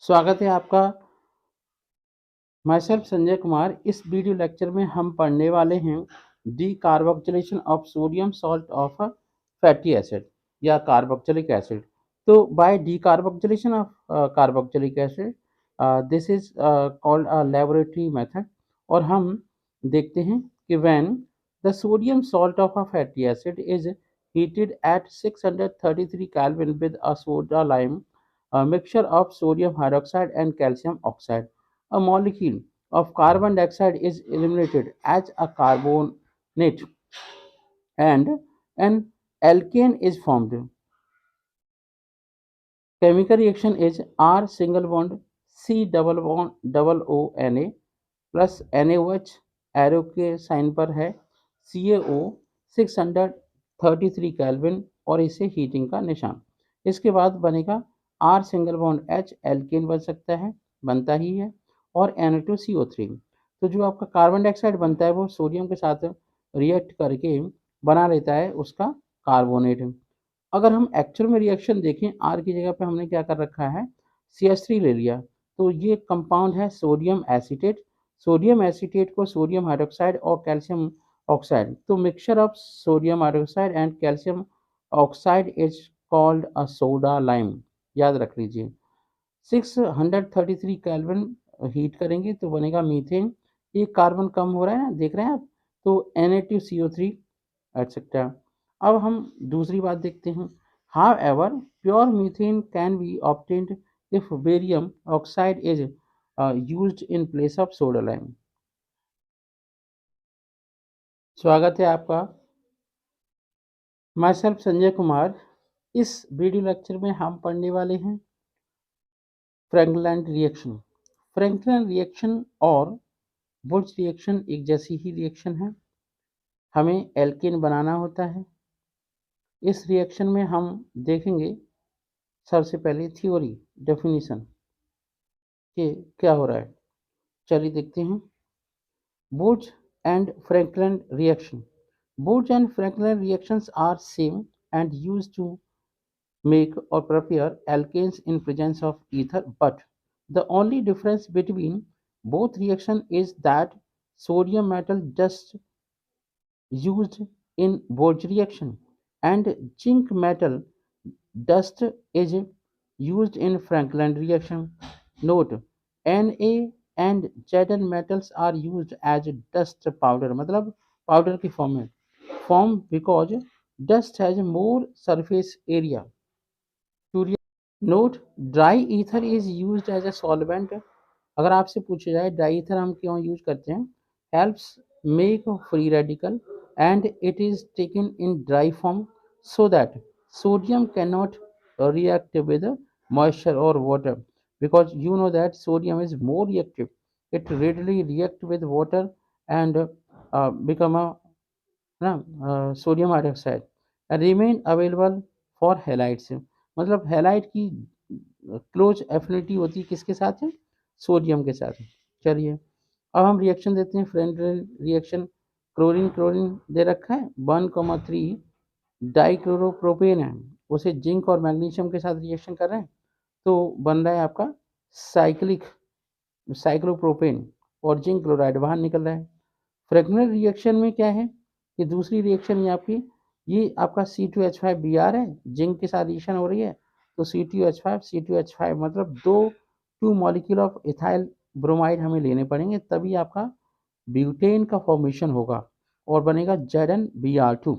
स्वागत है आपका। Myself Sanjay Kumar. इस वीडियो लेक्चर में हम पढ़ने वाले हैं decarboxylation of sodium salt of fatty acid या कार्बोक्सिलिक एसिड। तो by decarboxylation of carboxylic acid this is called a laboratory method. और हम देखते हैं कि when the sodium salt of a fatty acid is heated at 633 Kelvin with a soda lime mixture of sodium hydroxide and calcium oxide, a molecule of carbon dioxide is eliminated as a carbonate and an alkane is formed. Chemical reaction is R single bond C double O Na plus NaOH arrow के sign पर है CaO 633 kelvin और इसे heating का निशान। इसके बाद बनेगा R single bond H alkane बन सकता है, बनता ही है, और Na2CO3। तो जो आपका कार्बन डाइऑक्साइड बनता है वो सोडियम के साथ रिएक्ट करके बना लेता है उसका कार्बोनेट। अगर हम एक्चुअल में रिएक्शन देखें, आर की जगह पे हमने क्या कर रखा है, CH3 ले लिया, तो ये कंपाउंड है सोडियम एसीटेट। सोडियम एसीटेट को सोडियम हाइड्रोक्साइड और कैल्शियम ऑक्साइड, तो mixture of sodium hydroxide and calcium oxide is called a soda lime. याद रख लीजिए। 633 केल्विन हीट करेंगे तो बनेगा मीथेन। एक कार्बन कम हो रहा है ना, देख रहे हैं आप, तो Na2CO3 एटसेट्रा। अब हम दूसरी बात देखते हैं। However, pure methane can be obtained if barium oxide is used in place of soda lime। स्वागत है आपका। Myself Sanjay Kumar. इस वीडियो लेक्चर में हम पढ़ने वाले हैं फ्रैंकलैंड रिएक्शन। फ्रैंकलैंड रिएक्शन और वुड्स रिएक्शन एक जैसी ही रिएक्शन है। हमें एल्केन बनाना होता है। इस रिएक्शन में हम देखेंगे सबसे पहले थ्योरी डेफिनेशन कि क्या हो रहा है। चलिए देखते हैं। Booch and Franklin reaction. Booch and Franklin reactions are same and used to make or prepare alkanes in presence of ether, but the only difference between both reaction is that sodium metal dust used in Booch reaction and zinc metal dust is used in Franklin reaction. Note: Na and Zn metals are used as dust powder, मतलब powder की form में, form because dust has more surface area too. Note: dry ether is used as a solvent. अगर आपसे पूछा जाए dry ether हम क्यों use करते हैं, helps make free radical and it is taken in dry form so that sodium cannot react with moisture or water, because you know that sodium is more reactive. It readily react with water and become a sodium hydroxide remain available for halides. मतलब halide की close affinity होती है किसके साथ है, sodium के साथ। चलिए अब हम रिएक्शन देते हैं। फ्रेंडल रिएक्शन, क्लोरीन क्लोरीन दे रखा है, 1,3 डाइक्लोरोप्रोपेन है, उसे जिंक और मैग्नीशियम के साथ रिएक्शन कर रहे हैं तो बन रहा है आपका साइक्लिक साइक्लोप्रोपेन और जिंक क्लोराइड बाहर निकल रहा है। फ्रैक्शनल रिएक्शन में क्या है, ये दूसरी रिएक्शन ये आपका C2H5Br है, जिंक के साथ रिएक्शन हो रही है, तो C2H5 मतलब two molecule of ethyl bromide हमें लेने पड़ेंगे, तभी आपका ब्यूटेन का फॉर्मेशन होगा और बनेगा ZnBr2।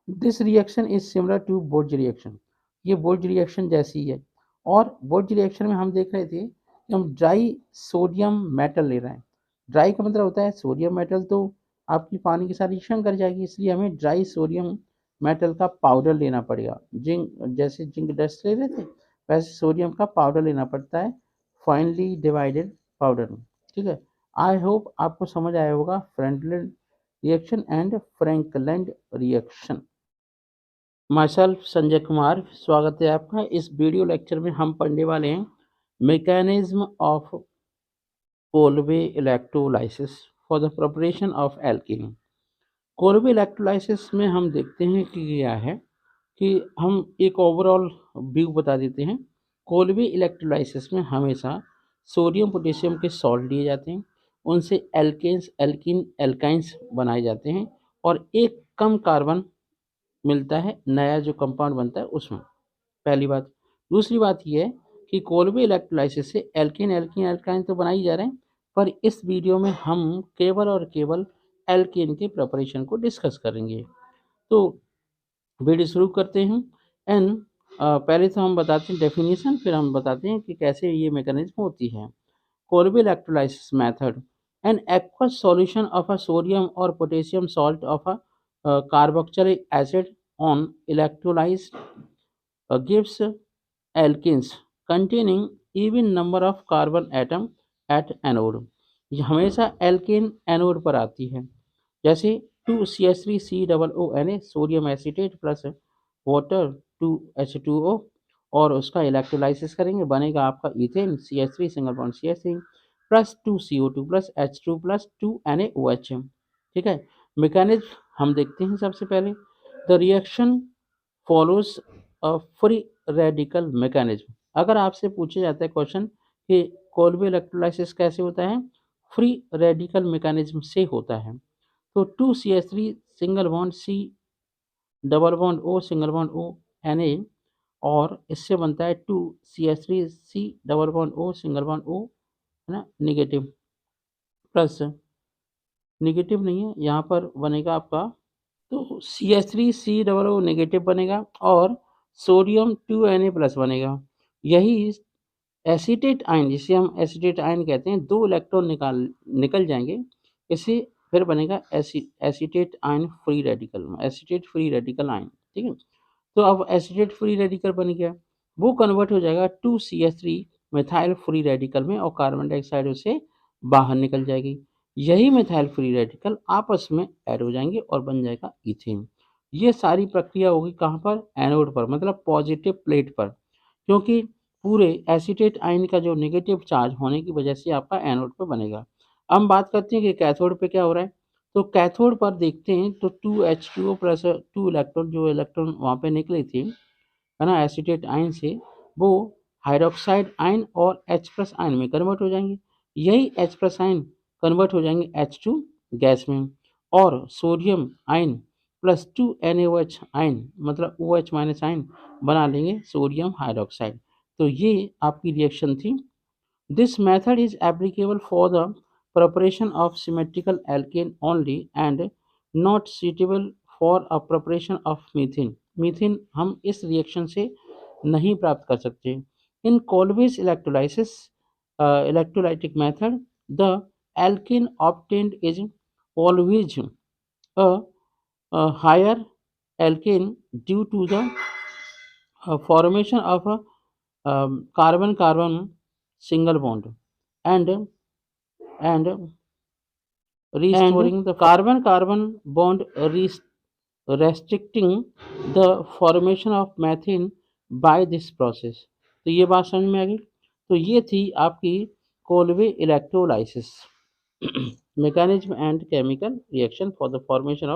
This reaction is similar to बोर्ज रिएक्शन। ये बोर्ज रिएक्शन जैसी है। और बोर्ज रिएक्शन में हम देख रहे थे कि हम ड्राई सोडियम मेटल ले रहे हैं। ड्राई का मतलब होता है सोडियम मेटल, तो आपकी पानी के साथ रिएक्शन कर जाएगी, इसलिए हमें ड्राई सोडियम मेटल का पाउडर लेना पड़ेगा। जिंक, जैसे जिंक डस्ट ले रहे थे वैसे सोडियम का पाउडर लेना पड़ता है, फाइनली डिवाइडेड पाउडर। ठीक है, आई होप आपको समझ आया होगा Franklin reaction and Frankland reaction. My self Sanjay Kumar. स्वागत है आपका। इस वीडियो लेक्चर में हम पढ़ने वाले हैं mechanism of Colway electrolysis for the preparation of alkene. Colway electrolysis में हम देखते हैं कि क्या है कि हम एक ओवरऑल व्यू बता देते हैं। कोलवे इलेक्ट्रोलाइसिस में हमेशा सोडियम पोटेशियम के सॉल्ट लिए जाते हैं, उनसे एल्काइंस बनाए जाते हैं और एक कम कार्बन मिलता है, नया जो कंपाउंड बनता है उसमें। पहली बात। दूसरी बात ये है कि कोलवे इलेक्ट्रोलाइसिस से एल्काइन तो बना ही जा रहे हैं, पर इस वीडियो में हम केवल और केवल एल्केन के प्रिपरेशन को डिस्कस करेंगे। तो वीडियो शुरू करते हैं। एंड पहले तो हम बताते हैं डेफिनेशन, फिर हम बताते हैं कि कैसे ये मैकेनिज्म होती है। Kolbe electrolysis method, an aqueous solution of a sodium or potassium salt of a carboxylic acid on electrolyzed gives alkenes containing even number of carbon atom at anode। ये हमेशा एल्केन एनोड पर आती है, जैसे 2CH3COONA sodium acetate plus water 2H2O, और उसका electrolysis करेंगे, बनेगा आपका ethane CH3 single bond CH3 plus 2CO2 plus H2 plus 2NaOH। ठीक है, मैकेनिज्म हम देखते हैं। सबसे पहले the reaction follows a free radical mechanism. अगर आपसे पूछा जाता है क्वेश्चन कि कोलवे इलेक्ट्रोलाइसिस कैसे होता है, फ्री रेडिकल मैकेनिज्म से होता है। तो 2CH3 single bond C double bond O single bond O Na, और इससे बनता है 2CH3C double bond O single bond O, है ना, निगेटिव, प्लस निगेटिव नहीं है यहाँ पर बनेगा आपका, तो CH3C डबल O नेगेटिव बनेगा और सोडियम 2Na प्लस बनेगा। यही एसीटेट आयन, जिसे हम एसीटेट आयन कहते हैं, 2 इलेक्ट्रॉन निकल जाएंगे, इसे फिर बनेगा acetate ion free radical, acetate free radical ion. ठीक है, तो अब एसीटेट फ्री रेडिकल बन गया, वो कन्वर्ट हो जाएगा 2CH3 मिथाइल फ्री रेडिकल में, और कार्बन डाइऑक्साइड उससे बाहर निकल जाएगी। यही मिथाइल फ्री रेडिकल आपस में ऐड हो जाएंगे और बन जाएगा इथेन। ये सारी प्रक्रिया होगी कहाँ पर, एनोड पर, मतलब पॉजिटिव प्लेट पर, क्योंकि पूरे एसीटेट आयन का जो नेगेटिव चार्ज होने की वजह से आपका एनोड पे बनेगा। अब हम बात करते हैं कि कैथोड पे क्या हो रहा है। तो कैथोड पर देखते हैं तो 2H2O प्लस 2 इलेक्ट्रॉन, जो इलेक्ट्रॉन वहाँ पे निकले थे, है ना, एसीटेट आयन से, वो हाइड्रोक्साइड आयन और H प्लस आयन में कन्वर्ट हो जाएंगे। यही H प्लस आयन कन्वर्ट हो जाएंगे H2 गैस में, और sodium ion plus 2NaOH ion, मतलब OH माइनस आयन बना लेंगे सोडियम हाइड्रोक्साइड। तो ये आपकी रिएक्शन थी। This method is applicable for the preparation of symmetrical alkane only and not suitable for a preparation of methane। Methane हम इस reaction से नहीं प्राप्त कर सकते। In Kolbe's electrolysis electrolytic method, the alkane obtained is always a higher alkane due to the formation of a carbon-carbon single bond and restoring the carbon-carbon bond, restricting the formation of methane by this process। तो ये बात समझ में आ गई। तो ये थी आपकी Colway electrolysis mechanism and chemical reaction for the formation of